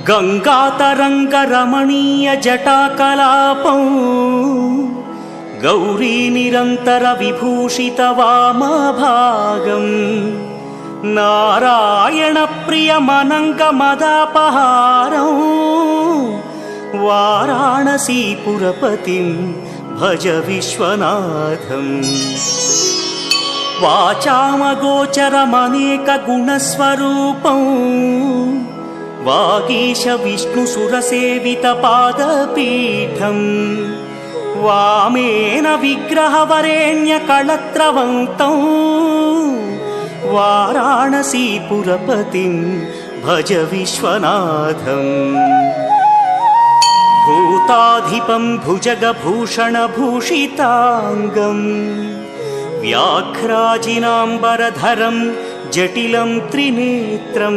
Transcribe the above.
गङ्गातरङ्गरमणीयजटाकलापं गौरीनिरन्तरविभूषितवामभागं नारायणप्रियमनङ्गमदापहारं वाराणसीपुरपतिं भज विश्वनाथम्। वाचामगोचरमनेकगुणस्वरूपं वागीश विष्णुसुरसेवितपादपीठं वामेन विग्रहवरेण्यकळत्रवन्तं वाराणसीपुरपतिं भज विश्वनाथम्। भूताधिपं भुजगभूषणभूषिताङ्गं व्याघ्राजिनाम्बरधरं जटिलं त्रिनेत्रं